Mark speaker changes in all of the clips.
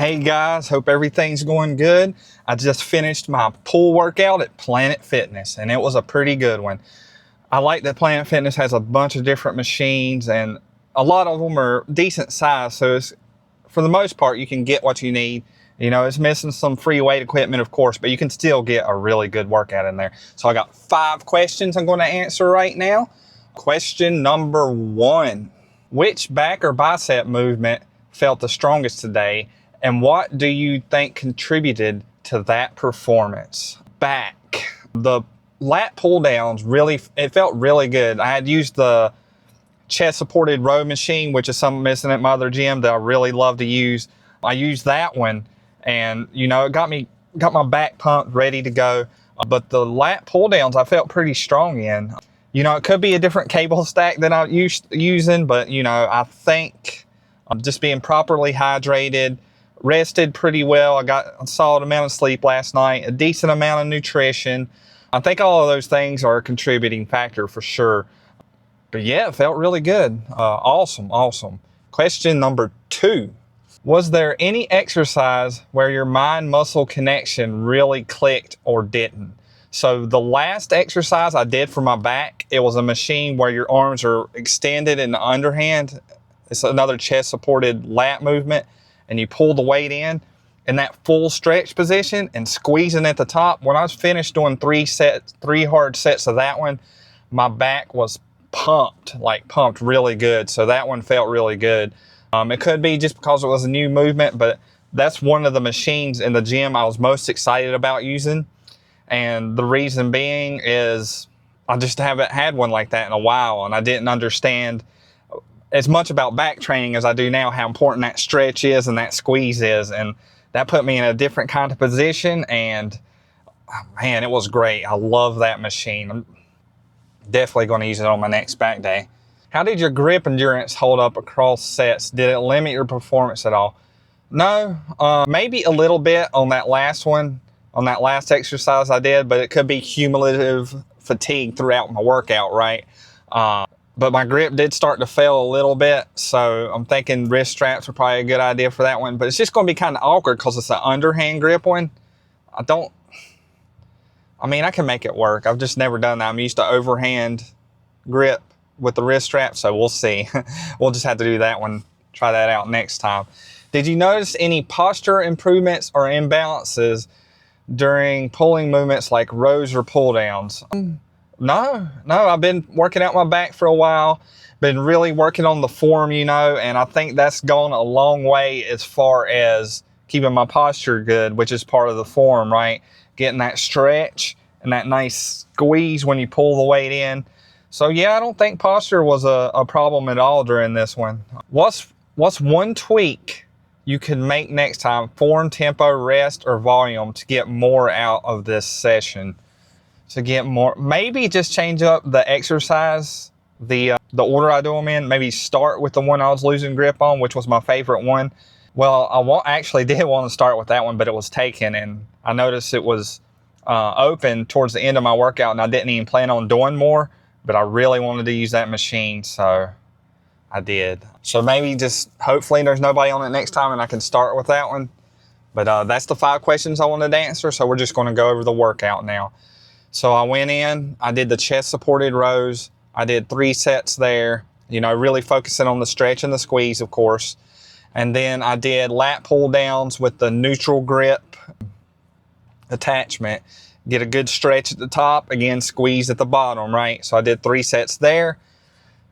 Speaker 1: Hey guys, hope everything's going good. I just finished my pool workout at Planet Fitness and it was a pretty good one. I like that Planet Fitness has a bunch of different machines and a lot of them are decent size, so for the most part you can get what you need. You know, it's missing some free weight equipment of course, but you can still get a really good workout in there. So I got 5 questions I'm going to answer right now. Question number 1. Which back or bicep movement felt the strongest today? And what do you think contributed to that performance? Back. The lat pull downs it felt really good. I had used the chest supported row machine, which is something missing at my other gym that I really love to use. I used that one and it got my back pumped, ready to go. But the lat pull downs I felt pretty strong in. It could be a different cable stack than I'm using, but I think just being properly hydrated, rested pretty well. I got a solid amount of sleep last night, a decent amount of nutrition. I think all of those things are a contributing factor for sure. But yeah, it felt really good. Awesome. Question number 2. Was there any exercise where your mind-muscle connection really clicked or didn't? So the last exercise I did for my back, it was a machine where your arms are extended in the underhand. It's another chest-supported lat movement. And you pull the weight in that full stretch position and squeezing at the top. When I was finished doing 3 hard sets of that one, my back was pumped really good. So that one felt really good. It could be just because it was a new movement, but that's one of the machines in the gym I was most excited about using. And the reason being is I just haven't had one like that in a while, and I didn't understand as much about back training as I do now, how important that stretch is and that squeeze is. And that put me in a different kind of position. And man, it was great. I love that machine. I'm definitely going to use it on my next back day. How did your grip endurance hold up across sets? Did it limit your performance at all? No, maybe a little bit on that last one, on that last exercise I did, but it could be cumulative fatigue throughout my workout, right? But my grip did start to fail a little bit, so I'm thinking wrist straps are probably a good idea for that one. But it's just going to be kind of awkward because it's an underhand grip one. I can make it work. I've just never done that. I'm used to overhand grip with the wrist strap, so we'll see. We'll just have to do that one, try that out next time. Did you notice any posture improvements or imbalances during pulling movements like rows or pull downs? No, I've been working out my back for a while, been really working on the form, and I think that's gone a long way as far as keeping my posture good, which is part of the form, right? Getting that stretch and that nice squeeze when you pull the weight in. So yeah, I don't think posture was a problem at all during this one. What's one tweak you can make next time, form, tempo, rest, or volume, to get more out of this session? To get more, maybe just change up the exercise, the order I do them in. Maybe start with the one I was losing grip on, which was my favorite one. Well, I actually did want to start with that one, but it was taken, and I noticed it was open towards the end of my workout, and I didn't even plan on doing more, but I really wanted to use that machine, so I did. So maybe just hopefully there's nobody on it next time and I can start with that one. But that's the 5 questions I wanted to answer, so we're just going to go over the workout now. So I went in, I did the chest supported rows. I did 3 sets there, really focusing on the stretch and the squeeze, of course. And then I did lat pull downs with the neutral grip attachment. Get a good stretch at the top, again, squeeze at the bottom, right? So I did 3 sets there.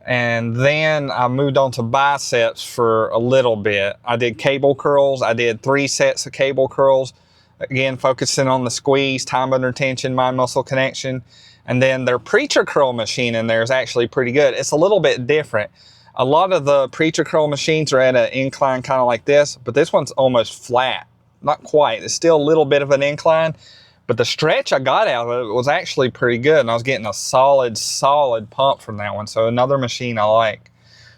Speaker 1: And then I moved on to biceps for a little bit. I did cable curls. I did 3 sets of cable curls. Again, focusing on the squeeze, time under tension, mind-muscle connection. And then their preacher curl machine in there is actually pretty good. It's a little bit different. A lot of the preacher curl machines are at an incline kind of like this, but this one's almost flat. Not quite. It's still a little bit of an incline, but the stretch I got out of it was actually pretty good, and I was getting a solid pump from that one. So another machine I like.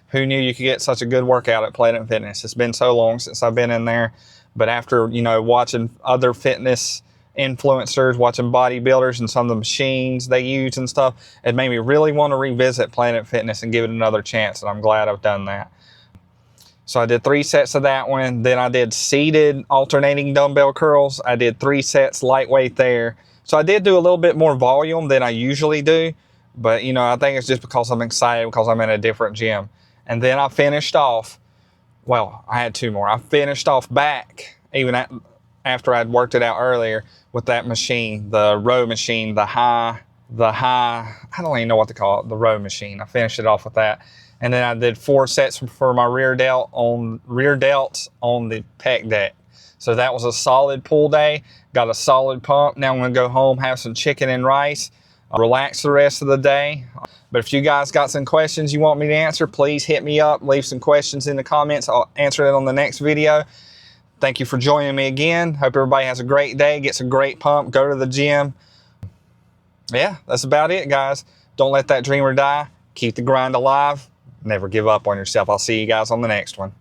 Speaker 1: Who knew you could get such a good workout at Planet Fitness? It's been so long since I've been in there. But after, watching other fitness influencers, watching bodybuilders and some of the machines they use and stuff, it made me really want to revisit Planet Fitness and give it another chance, and I'm glad I've done that. So I did 3 sets of that one. Then I did seated alternating dumbbell curls. I did 3 sets lightweight there. So I did do a little bit more volume than I usually do. But, you know, I think it's just because I'm excited because I'm in a different gym. And then I finished off, well, I had 2 more. I finished off back, even after I'd worked it out earlier, with that machine, the row machine, the high, I don't even know what to call it, the row machine. I finished it off with that. And then I did 4 sets for my rear delts on the pec deck. So that was a solid pull day. Got a solid pump. Now I'm going to go home, have some chicken and rice, relax the rest of the day. But if you guys got some questions you want me to answer, please hit me up. Leave some questions in the comments. I'll answer it on the next video. Thank you for joining me again. Hope everybody has a great day, gets a great pump, go to the gym. Yeah, that's about it, guys. Don't let that dreamer die. Keep the grind alive. Never give up on yourself. I'll see you guys on the next one.